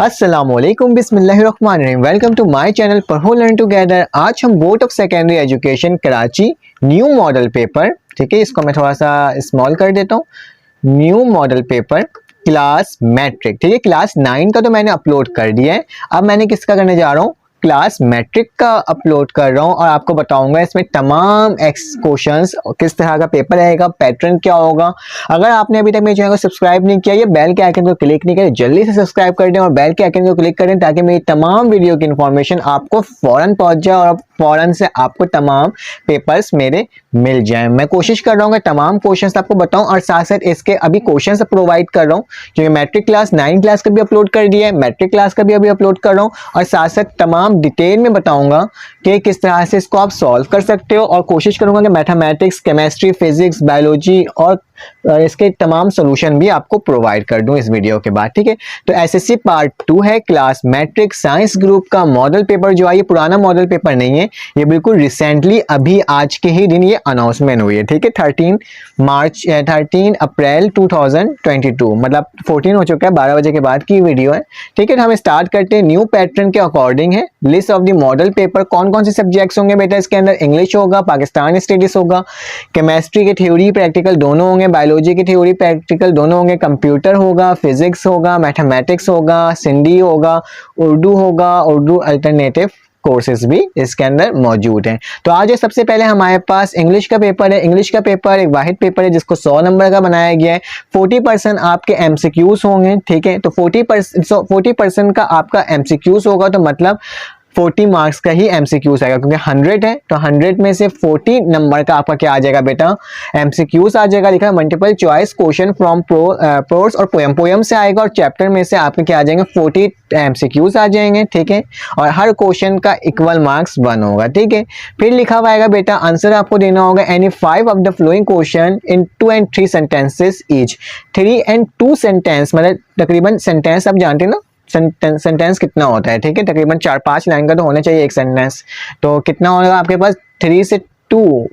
अस्सलामुअलैकुम बिस्मिल्लाहिर्रहमानिर्रहीम। Welcome to my channel पढ़ो लर्न टुगेदर। आज हम board of secondary education Karachi new model paper, ठीक है, इसको मैं थोड़ा सा स्मॉल कर देता हूँ। New model paper class matric, ठीक है, क्लास 9 का तो मैंने अपलोड कर दिया है। अब मैंने किसका करने जा रहा हूँ, क्लास मैट्रिक का अपलोड कर रहा हूँ और आपको बताऊंगा इसमें तमाम एक्स क्वेश्चंस, किस तरह का पेपर रहेगा, पैटर्न क्या होगा। अगर आपने अभी तक मेरे चैनल को सब्सक्राइब नहीं किया, ये बेल के आइकन को क्लिक नहीं किया, जल्दी से सब्सक्राइब कर दें और बेल के आइकन को क्लिक करें ताकि मेरी तमाम वीडियो की इंफॉर्मेशन आपको फौरन पहुंच जाए और फौरन से आपको तमाम पेपर्स मेरे मिल जाए। मैं कोशिश कर रहा हूँ कि तमाम क्वेश्चंस आपको बताऊं और साथ साथ इसके अभी क्वेश्चंस प्रोवाइड कर रहा हूँ, क्योंकि मैट्रिक क्लास 9 क्लास का भी अपलोड कर दिया है, मैट्रिक क्लास का भी अभी अपलोड कर रहा हूँ और साथ साथ तमाम डिटेल में बताऊंगा कि किस तरह से इसको आप सॉल्व कर सकते हो। और कोशिश करूंगा कि मैथमेटिक्स, केमिस्ट्री, फिजिक्स, बायोलॉजी और इसके तमाम सोल्यूशन भी आपको प्रोवाइड कर दूं इस वीडियो के बाद, ठीक है। तो एसएससी पार्ट 2 है, क्लास मैट्रिक साइंस ग्रुप का मॉडल पेपर जो है, ये पुराना मॉडल पेपर नहीं है, ये बिल्कुल रिसेंटली अभी आज के ही दिन ये अनाउंसमेंट हुई है, ठीक है। 13 अप्रैल 2022, मतलब 14 हो चुका है, 12 बजे के बाद की वीडियो है, ठीक है। तो हम स्टार्ट करते हैं। न्यू पैटर्न के अकॉर्डिंग है। List of the model paper, कौन कौन से सब्जेक्ट्स होंगे बेटा इसके अंदर, इंग्लिश होगा, पाकिस्तान स्टडीज होगा, केमिस्ट्री के थ्योरी प्रैक्टिकल दोनों होंगे, बायोलॉजी की थ्योरी प्रैक्टिकल दोनों होंगे, कंप्यूटर होगा, फिजिक्स होगा, मैथमेटिक्स होगा, सिंधी होगा, उर्दू अल्टरनेटिव कोर्सेज भी इसके अंदर मौजूद हैं। तो आज सबसे पहले हमारे पास इंग्लिश का पेपर है। इंग्लिश का पेपर एक वाहिद पेपर है जिसको 100 नंबर का बनाया गया है। 40% आपके एमसीक्यूज होंगे, ठीक है। तो 40% का आपका एमसीक्यूज होगा, तो मतलब 40 मार्क्स का ही एमसीक्यूज आएगा, क्योंकि 100 है तो 100 में से 40 नंबर का आपका क्या आ जाएगा बेटा, एमसीक्यूज आ जाएगा। लिखा है multiple choice question from pros और पोयम से आएगा और चैप्टर में से आपके क्या आ जाएंगे, 40 एमसीक्यूज आ जाएंगे, ठीक है। और हर क्वेश्चन का इक्वल मार्क्स 1 होगा, ठीक है। फिर लिखा हुआ आएगा बेटा, आंसर आपको देना होगा any 5 of the flowing question in 2 and 3 sentences each. 3 and 2 sentence मतलब तकरीबन सेंटेंस आप जानते हैं ना, सेंटेंस कितना होता है, ठीक है। तकरीबन 4-5 लाइन का तो होना चाहिए एक सेंटेंस, तो कितना होगा आपके पास, 3 से 2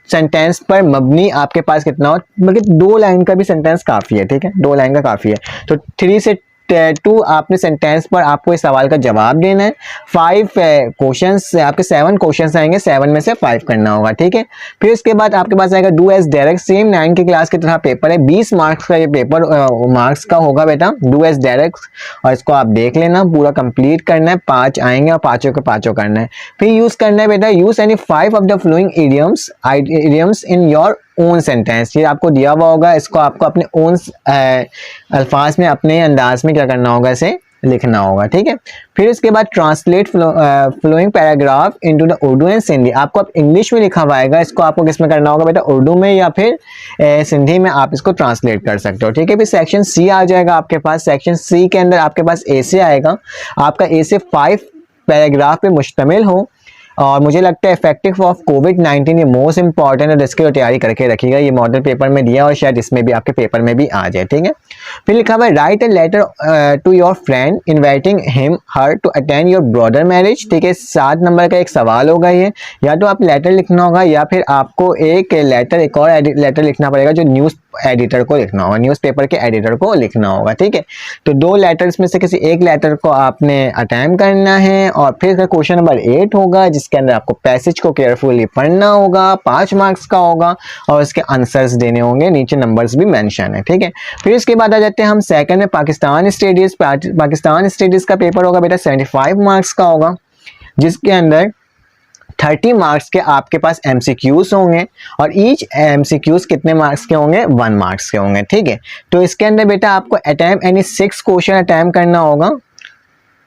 सेंटेंस पर मबनी आपके पास कितना हो, मतलब 2 लाइन का भी सेंटेंस काफी है, ठीक है, 2 लाइन का काफी है। तो 3 से 2 आपने सेंटेंस पर आपको इस सवाल का जवाब देना है। 5 क्वेश्चंस, आपके 7 क्वेश्चंस आएंगे, 7 में से 5 करना होगा, ठीक है। फिर इसके बाद आपके पास आएगा डू एज डायरेक्ट, सेम 9 की क्लास की तरह पेपर है। 20 मार्क्स का ये पेपर मार्क्स का होगा बेटा, डू एज डायरेक्ट, और इसको आप देख लेना, पूरा कंप्लीट करना है। 5 आएंगे और पांचों के पांचों करना है। फिर यूज करना है बेटा, use any 5 of the flowing idioms in your own sentence. ये आपको दिया हुआ होगा, इसको आपको अपने ओन अल्फाज में, अपने अंदाज में क्या करना होगा, इसे लिखना होगा, ठीक है। फिर इसके बाद translate flowing paragraph into the Urdu and Sindhi. आपको अब इंग्लिश में लिखा हुआ आएगा, इसको आपको किस में करना होगा बेटा, उर्दू में या फिर सिंधी में आप इसको ट्रांसलेट कर सकते हो, ठीक है। फिर सेक्शन सी आ जाएगा आपके पास। सेक्शन सी के अंदर आपके पास ऐसे आएगा, आपका ऐसे 5 पैराग्राफ पे मुश्तमिल हो और मुझे लगता है इफेक्टिव ऑफ कोविड-19 ये मोस्ट इंपॉर्टेंट है, जिसकी तैयारी करके रखिएगा। ये मॉडल पेपर में दिया और शायद इसमें भी आपके पेपर में भी आ जाए, ठीक है। फिर लिखा हुआ है write a letter to your friend inviting him her to attend your brother marriage, ठीक है। 7 नंबर का एक सवाल होगा ये, या तो आप लेटर लिखना होगा या फिर आपको एक और लेटर लिखना पड़ेगा जो न्यूज़ एडिटर को लिखना होगा, न्यूज़पेपर के एडिटर को लिखना होगा, ठीक है। तो 2 लेटर्स में से किसी एक लेटर को आपने अटेम्प्ट करना है। और फिर क्वेश्चन नंबर 8 होगा जिसके अंदर आपको पैसेज को केयरफुली पढ़ना होगा, 5 मार्क्स का होगा और उसके आंसर्स देने होंगे, नीचे नंबर्स भी मेंशन है, ठीक है। फिर इसके बाद आ जाते हैं हम सेकंड में, पाकिस्तान स्टडीज। पाकिस्तान स्टडीज का पेपर होगा बेटा 75 मार्क्स का होगा, जिसके अंदर 30 मार्क्स के आपके पास एमसीक्यूज होंगे और ईच एमसीक्यूज कितने मार्क्स के होंगे, 1 मार्क्स के होंगे, ठीक है। तो इसके अंदर बेटा आपको अटेम्प्ट एनी 6 क्वेश्चन अटेम्प्ट करना होगा।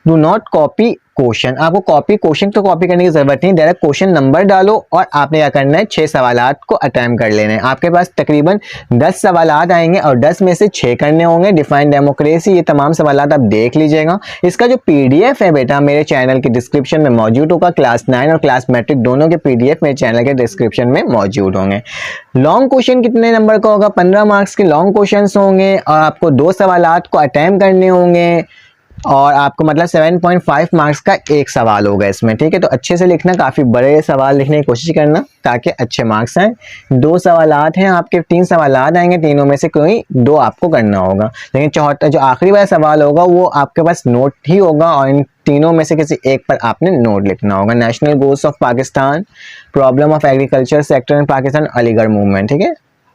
डू नॉट कॉपी क्वेश्चन, आपको क्वेश्चन तो कॉपी करने की जरूरत नहीं, डायरेक्ट क्वेश्चन नंबर डालो और आपने क्या करना है, 6 सवालात को अटेम्प्ट कर लेने हैं। आपके पास तकरीबन 10 सवालात आएंगे और 10 में से 6 करने होंगे। डिफाइन डेमोक्रेसी, ये तमाम सवालात आप देख लीजिएगा। इसका जो पीडीएफ है बेटा मेरे चैनल की डिस्क्रिप्शन में मौजूद होगा। क्लास 9 और क्लास मैट्रिक दोनों के पीडीएफ मेरे चैनल के डिस्क्रिप्शन में मौजूद होंगे। लॉन्ग क्वेश्चन कितने नंबर का होगा, 15 मार्क्स के लॉन्ग क्वेश्चन होंगे और आपको 2 सवालात को अटेम्प्ट करने होंगे। और आपको मतलब 7.5 मार्क्स का एक सवाल होगा इसमें, ठीक है। तो अच्छे से लिखना, काफ़ी बड़े सवाल लिखने की कोशिश करना ताकि अच्छे मार्क्स आए। 2 सवालात हैं आपके, 3 सवालात आएंगे, तीनों में से कोई 2 आपको करना होगा। लेकिन चौथा जो आखिरी वाला सवाल होगा वो आपके पास नोट ही होगा और इन तीनों में से किसी एक पर आपने नोट लिखना होगा। National goals of Pakistan, problem of agriculture sector in Pakistan, Aligarh movement, ठीक है,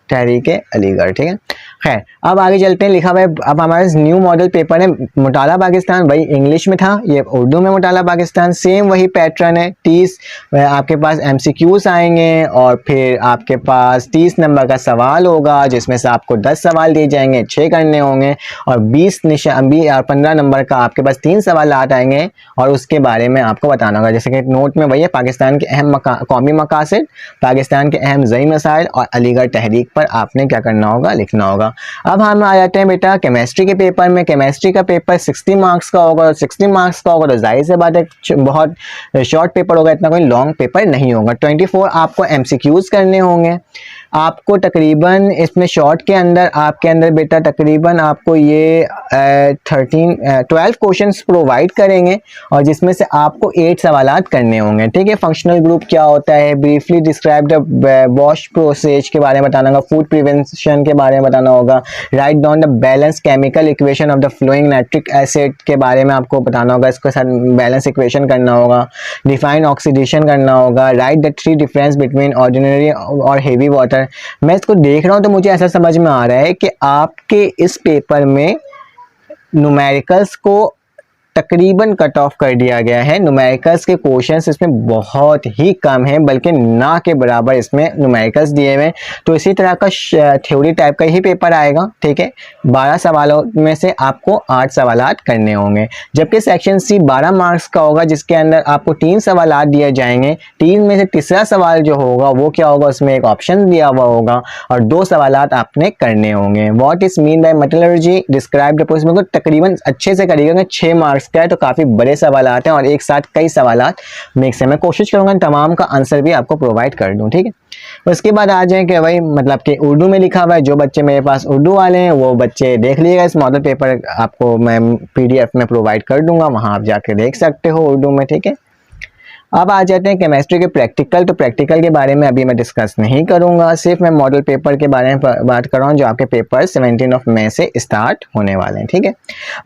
तहरीक अलीगढ़, ठीक है। खैर अब आगे चलते हैं। लिखा हुआ है अब हमारे न्यू मॉडल पेपर है मुताला पाकिस्तान, वही इंग्लिश में था, ये उर्दू में मुताला पाकिस्तान, सेम वही पैटर्न है। 30 आपके पास एमसीक्यूज आएंगे और फिर आपके पास 30 नंबर का सवाल होगा जिसमें से आपको 10 सवाल दिए जाएंगे, 6 करने होंगे और 15 नंबर का आपके पास 3 सवाल आएंगे और उसके बारे में आपको बताना होगा। जैसे कि नोट में वही है, पाकिस्तान के अहम कौमी मकासद, पाकिस्तान के अहम ज़ई मसाइल और अलीगढ़ तहरीक पर आपने क्या करना होगा, लिखना होगा। अब हम आ जाते हैं बेटा केमिस्ट्री के पेपर में। केमिस्ट्री का पेपर 60 मार्क्स का होगा, 60 मार्क्स का होगा तो जाहिर सी बात है बहुत शॉर्ट पेपर होगा, इतना कोई लॉन्ग पेपर नहीं होगा। 24 आपको एमसीक्यूज करने होंगे। आपको तकरीबन इसमें शॉर्ट के अंदर आपके अंदर बेटा तकरीबन आपको ये 12 क्वेश्चंस प्रोवाइड करेंगे और जिसमें से आपको 8 सवालात करने होंगे, ठीक है। फंक्शनल ग्रुप क्या होता है, briefly describe the wash process के बारे में बताना होगा, फूड प्रिवेंशन के बारे में बताना होगा, write down the balance chemical equation of the flowing nitric acid के बारे में आपको बताना होगा, इसके साथ बैलेंस इक्वेशन करना होगा, डिफाइन ऑक्सीडेशन करना होगा, right the 3 difference between ordinary और हेवी वाटर। मैं इसको देख रहा हूं तो मुझे ऐसा समझ में आ रहा है कि आपके इस पेपर में न्यूमेरिकल्स को तकरीबन कट ऑफ कर दिया गया है। न्यूमेरिकल्स के क्वेश्चंस इसमें बहुत ही कम हैं, बल्कि ना के बराबर इसमें न्यूमेरिकल्स दिए हुए हैं। तो इसी तरह का थ्योरी टाइप का ही पेपर आएगा, ठीक है। 12 सवालों में से आपको 8 सवालात करने होंगे, जबकि सेक्शन सी 12 मार्क्स का होगा जिसके अंदर आपको 3 सवालात दिए जाएंगे। 3 में से तीसरा सवाल जो होगा वो क्या होगा, उसमें एक ऑप्शन दिया हुआ होगा और 2 सवालात आपने करने होंगे। What is mean by metallurgy, describe the process, को तकरीबन अच्छे से करिएगा। 6 मार्क्स का है तो काफी बड़े सवाल आते हैं और एक साथ कई सवालात मिक्स है। मैं कोशिश करूंगा तमाम का आंसर भी आपको प्रोवाइड कर दूं, ठीक है। उसके बाद आ जाए कि भाई मतलब कि उर्दू में लिखा हुआ है, जो बच्चे मेरे पास उर्दू वाले हैं वो बच्चे देख लीजिएगा, इस मॉडल पेपर आपको मैं पीडीएफ में प्रोवाइड कर दूंगा, वहां आप जाके देख सकते हो उर्दू में, ठीक है। अब आ जाते हैं केमिस्ट्री के प्रैक्टिकल। तो प्रैक्टिकल के बारे में अभी मैं डिस्कस नहीं करूंगा, सिर्फ मैं मॉडल पेपर के बारे में बात कर रहा हूँ जो आपके पेपर 17 मई से स्टार्ट होने वाले हैं, ठीक है।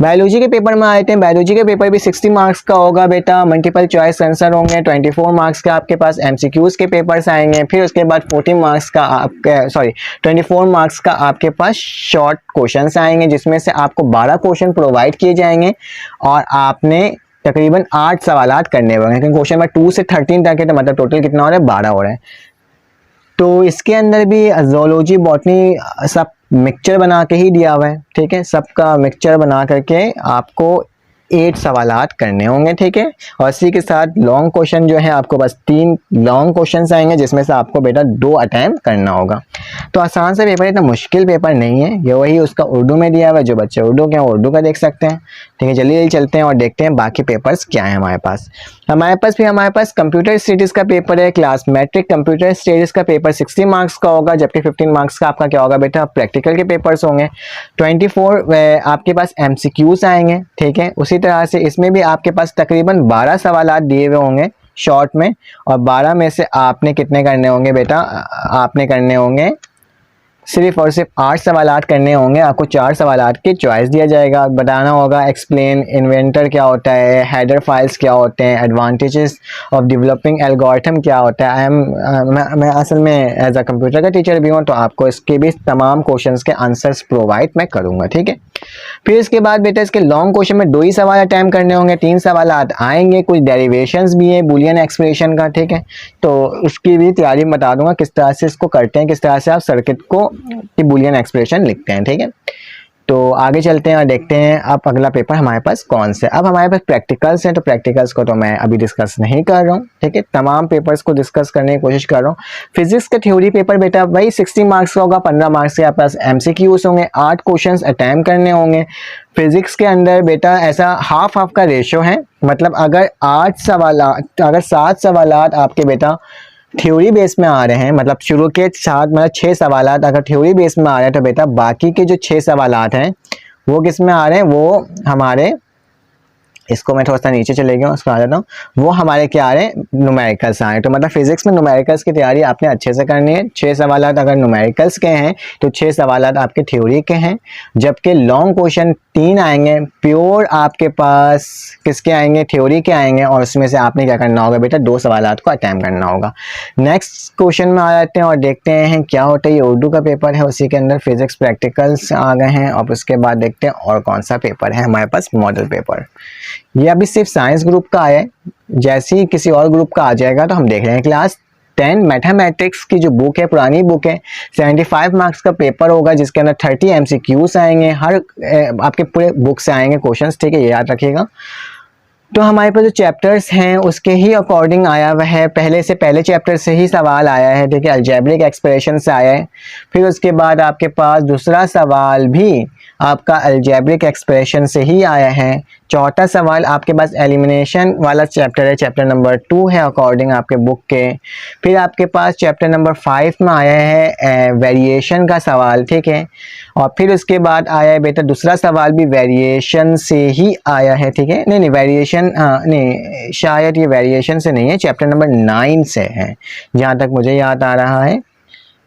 बायोलॉजी के पेपर में आते हैं। बायोलॉजी के पेपर भी 60 मार्क्स का होगा बेटा, मल्टीपल चॉइस आंसर होंगे। 24 मार्क्स का आपके पास एमसीक्यूज के पेपर्स आएंगे, फिर उसके बाद 14 मार्क्स का आपके 24 मार्क्स का आपके पास शॉर्ट क्वेश्चन आएंगे जिसमें से आपको 12 क्वेश्चन प्रोवाइड किए जाएंगे और आपने तकरीबन 8 सवालात करने होंगे, क्योंकि क्वेश्चन नंबर 2 से 13 तक है, तो मतलब टोटल कितना हो रहा है, 12 हो रहा है। तो इसके अंदर भी जूलॉजी बॉटनी सब मिक्सचर बना के ही दिया हुआ है, ठीक है। सबका मिक्सचर बना करके आपको 8 सवालात करने होंगे, ठीक है। और इसी के साथ लॉन्ग क्वेश्चन जो है आपको बस 3 लॉन्ग क्वेश्चन आएंगे जिसमें से आपको बेटा 2 अटैम्प्ट करना होगा। तो आसान से पेपर, इतना मुश्किल पेपर नहीं है, ये वही उसका उर्दू में दिया हुआ है, जो बच्चे उर्दू के हैं उर्दू का देख सकते हैं, ठीक है। जल्दी जल्दी चलते हैं और देखते हैं बाकी पेपर्स क्या है हमारे पास। हमारे पास कंप्यूटर स्टडीज का पेपर है, क्लास मैट्रिक कंप्यूटर स्टडीज का पेपर 60 मार्क्स का होगा, जबकि 15 मार्क्स का आपका क्या होगा बेटा, प्रैक्टिकल के पेपर्स होंगे। 24 आपके पास एमसीक्यूज आएंगे, ठीक है। उसी तरह से इसमें भी आपके पास तकरीबन 12 सवालात दिए हुए होंगे शॉर्ट में, और 12 में से आपने कितने करने होंगे बेटा, आपने करने होंगे सिर्फ और सिर्फ 8 सवालात करने होंगे। आपको 4 सवालात की चॉइस दिया जाएगा, बताना होगा एक्सप्लेन इन्वेंटर क्या होता है, हेडर फाइल्स क्या होते हैं, एडवांटेजेस ऑफ डेवलपिंग एल्गोरिथम क्या होता है। मैं असल में एज अ कंप्यूटर का टीचर भी हूँ, तो आपको इसके भी तमाम क्वेश्चंस के आंसर्स प्रोवाइड मैं करूँगा, ठीक है। फिर इसके बाद बेटा इसके लॉन्ग क्वेश्चन में 2 ही सवाल अटैम्प्ट करने होंगे, 3 सवालात आएंगे, कुछ डेरिवेशंस भी है बूलियन एक्सप्रेशन का, ठीक है। तो उसकी भी तैयारी बता दूंगा किस तरह से इसको करते हैं, किस तरह से आप सर्किट को कि बूलियन एक्सप्रेशन लिखते हैं, ठीक है। तो आगे चलते हैं और देखते हैं अब अगला पेपर हमारे पास कौन से। अब हमारे पास प्रैक्टिकल्स हैं, तो प्रैक्टिकल्स को तो मैं अभी डिस्कस नहीं कर रहा हूँ, ठीक है। तमाम पेपर्स को डिस्कस करने की कोशिश कर रहा हूँ। फिजिक्स का थ्योरी पेपर बेटा वही 60 मार्क्स का होगा, 15 मार्क्स के आपके पास एमसीक्यूज होंगे, 8 क्वेश्चंस अटैम्प्ट करने होंगे। फिजिक्स के अंदर बेटा ऐसा हाफ का रेशियो है, मतलब अगर 7 सवालात आपके बेटा थ्योरी बेस में आ रहे हैं, मतलब शुरू के 7 मतलब 6 सवालात अगर थ्योरी बेस में आ रहे हैं, तो बेटा बाकी के जो 6 सवालात हैं वो किस में आ रहे हैं, वो हमारे इसको मैं थोड़ा सा नीचे चले गया, उसको आ जाता हूँ। वो हमारे क्या आ रहे हैं, न्यूमेरिकल्स आ रहे हैं। तो मतलब फिजिक्स में न्यूमेरिकल्स की तैयारी आपने अच्छे से करनी है। 6 सवालात अगर न्यूमेरिकल्स के हैं तो 6 सवालात आपके थ्योरी के हैं, जबकि लॉन्ग क्वेश्चन 3 आएंगे प्योर आपके पास किसके आएंगे, थ्योरी के आएंगे, और उसमें से आपने क्या करना होगा बेटा, 2 सवालात को अटैम्प्ट करना होगा। नेक्स्ट क्वेश्चन में आ जाते हैं और देखते हैं क्या होता है। ये उर्दू का पेपर है, उसी के अंदर फिजिक्स प्रैक्टिकल्स आ गए हैं, और उसके बाद देखते हैं और कौन सा पेपर है हमारे पास, मॉडल पेपर। ये अभी सिर्फ साइंस ग्रुप का है, जैसे ही किसी और ग्रुप का आ जाएगा तो हम देख रहे हैं। क्लास 10 मैथमेटिक्स की जो बुक है, पुरानी बुक है, 75 मार्क्स का पेपर होगा जिसके अंदर 30 MCQs आएंगे, हर आपके पूरे बुक से आएंगे क्वेश्चंस, ठीक है, ये याद रखिएगा। तो हमारे पास जो चैप्टर्स हैं उसके ही अकॉर्डिंग आया हुआ है, पहले चैप्टर से ही सवाल आया है, ठीक है, अलजेब्रिक एक्सप्रेशन से आया है। फिर उसके बाद आपके पास दूसरा सवाल भी आपका अलजेब्रिक एक्सप्रेशन से ही आया है। चौथा सवाल आपके पास एलिमिनेशन वाला चैप्टर है, चैप्टर नंबर 2 है अकॉर्डिंग आपके बुक के। फिर आपके पास चैप्टर नंबर 5 में आया है वेरिएशन का सवाल, ठीक है, और फिर उसके बाद आया है बेटा दूसरा सवाल भी वेरिएशन से ही आया है, ठीक है, नहीं वेरिएशन नहीं, शायद ये वेरिएशन से नहीं है, चैप्टर नंबर 9 से है जहाँ तक मुझे याद आ रहा है,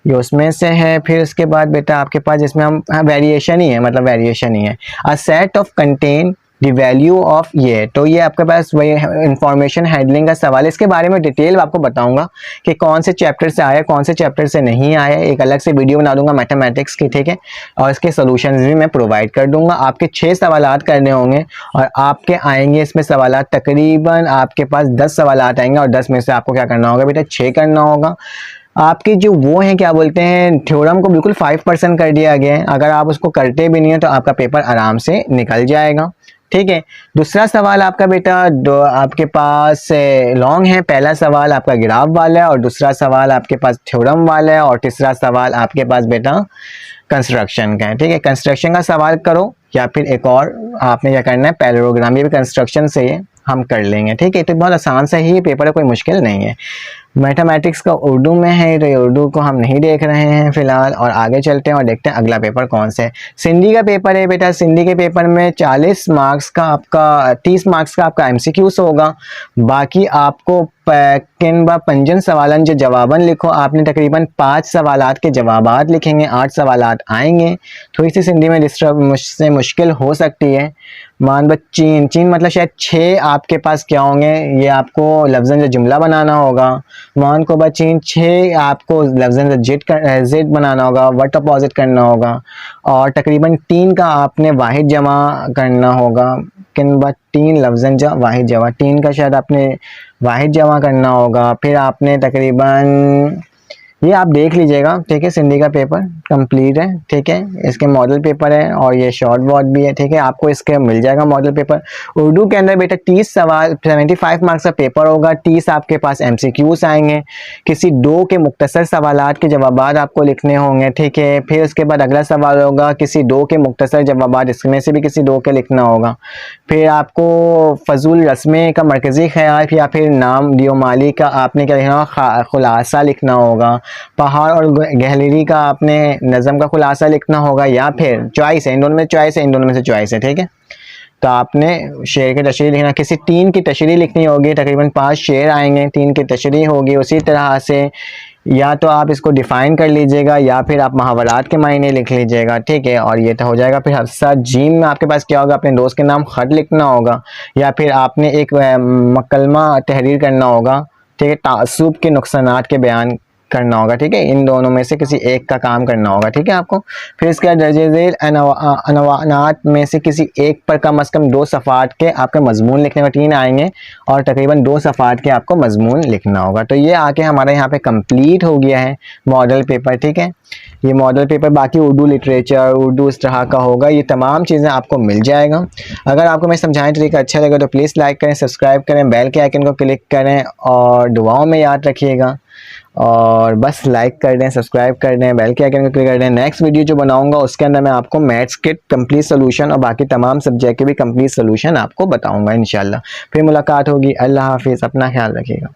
ये उसमें से है। फिर उसके बाद बेटा आपके पास जिसमें हम वेरिएशन ही है, मतलब वेरिएशन ही है, a set of contain the value of, ये तो ये आपके पास वही इंफॉर्मेशन हैंडलिंग का सवाल है। इसके बारे में डिटेल आपको बताऊंगा कि कौन से चैप्टर से आया, कौन से चैप्टर से नहीं आया, एक अलग से वीडियो बना दूंगा मैथमेटिक्स की, ठीक है, और इसके सॉल्यूशंस भी मैं प्रोवाइड कर दूंगा। आपके 6 सवालात करने होंगे और आपके आएंगे इसमें सवालात तकरीबन आपके पास 10 सवालात आएंगे, और 10 में से आपको क्या करना होगा बेटा, 6 करना होगा। आपके जो वो हैं क्या बोलते हैं, थ्योरम को बिल्कुल 5% कर दिया गया है, अगर आप उसको करते भी नहीं है तो आपका पेपर आराम से निकल जाएगा, ठीक है। दूसरा सवाल आपका बेटा आपके पास लॉन्ग है, पहला सवाल आपका ग्राफ वाला है, और दूसरा सवाल आपके पास थ्योरम वाला है, और तीसरा सवाल आपके पास बेटा कंस्ट्रक्शन का है, ठीक है। कंस्ट्रक्शन का सवाल करो या फिर एक और आपने क्या करना है, पैरेललोग्राम, ये भी कंस्ट्रक्शन से ही हम कर लेंगे, ठीक है। तो बहुत आसान सा ही पेपर है, कोई मुश्किल नहीं है। मैथमेटिक्स का उर्दू में है तो ये उर्दू को हम नहीं देख रहे हैं फिलहाल, और आगे चलते हैं और देखते हैं अगला पेपर कौन सा है। सिंधी का पेपर है बेटा, सिंधी के पेपर में 40 मार्क्स का आपका 30 मार्क्स का आपका MCQs होगा, बाकी आपको किन व पंजन सवालन जो जवाबन लिखो, आपने तकरीबन 5 सवालात के जवाबात लिखेंगे, 8 सवालात आएंगे। थोड़ी सी सिंधी में मुझसे मुश्किल हो सकती है, मान ब चीन, चीन मतलब शायद 6 आपके पास क्या होंगे, ये आपको लफ्ज़न जुमला बनाना होगा। मान को बचीन 6 आपको लफ्ज़न जेड बनाना होगा, वर्ड अपोजिट करना होगा, और तकरीबन 3 का आपने वाहिद जमा करना होगा, किन ब 3 लफ्ज़न वाहिद जमा, 3 का शायद आपने वाहिद जमा करना होगा। फिर आपने तकरीबन ये आप देख लीजिएगा, ठीक है, सिंधी का पेपर कंप्लीट है, ठीक है, इसके मॉडल पेपर है और ये शॉर्ट बोर्ड भी है, ठीक है, आपको इसके मिल जाएगा मॉडल पेपर। उर्दू के अंदर बेटा 30 सवाल 75 मार्क्स का पेपर होगा, 30 आपके पास MCQs आएंगे, किसी 2 के मुख्तसर सवालात के जवाबात आपको लिखने होंगे, ठीक है। फिर उसके बाद अगला सवाल होगा किसी 2 के मुख्तसर जवाबात, इसमें से भी किसी 2 के लिखना होगा। फिर आपको फजूल रस्में का मरकज़ी ख्याल या फिर नाम दियो माली का आपने क्या लिखना होगा, खुलासा लिखना होगा। पहाड़ और गहरीरी का आपने नज़म का खुलासा लिखना होगा, या फिर चॉइस है, इन दोनों में चॉइस है, इन दोनों में से चॉइस है, ठीक है। तो आपने शेर की तशरीह लिखना, किसी 3 की तशरीह लिखनी होगी, तकरीबन 5 शेर आएंगे, 3 की तशरीह होगी। उसी तरह से या तो आप इसको डिफ़ाइन कर लीजिएगा या फिर आप मुहावरात के मायने लिख लीजिएगा, ठीक है, और ये तो हो जाएगा। फिर हफ्सा जीम में आपके पास क्या होगा, अपने दोस्त के नाम ख़त लिखना होगा, या फिर आपने एक मकलमा तहरीर करना होगा, ठीक है, तासुब के नुकसानात के बयान करना होगा, ठीक है, इन दोनों में से किसी एक का काम करना होगा, ठीक है आपको। फिर इसके बाद दर्जे झेल अनवानात में से किसी एक पर कम अज़ कम 2 सफ़ात के आपके मजमून लिखने में 3 आएंगे, और तकरीबन 2 सफ़ात के आपको मजमून लिखना होगा। तो ये आके हमारे यहाँ पे कंप्लीट हो गया है मॉडल पेपर, ठीक है, ये मॉडल पेपर। बाकी उर्दू लिटरेचर, उर्दू इस तरह का होगा, ये तमाम चीज़ें आपको मिल जाएगा। अगर आपको मैं समझाने तरीका अच्छा लगा तो प्लीज़ लाइक करें, सब्सक्राइब करें, बेल के आइकन को क्लिक करें, और दुआओं में याद रखिएगा। और बस लाइक कर दें, सब्सक्राइब कर दें, बेल के आइकन को क्लिक कर दें। नेक्स्ट वीडियो जो बनाऊंगा उसके अंदर मैं आपको मैथ्स के कंप्लीट सोल्यूशन और बाकी तमाम सब्जेक्ट के भी कंप्लीट सोल्यूशन आपको बताऊंगा इंशाल्लाह। फिर मुलाकात होगी। अल्लाह हाफिज़, अपना ख्याल रखिएगा।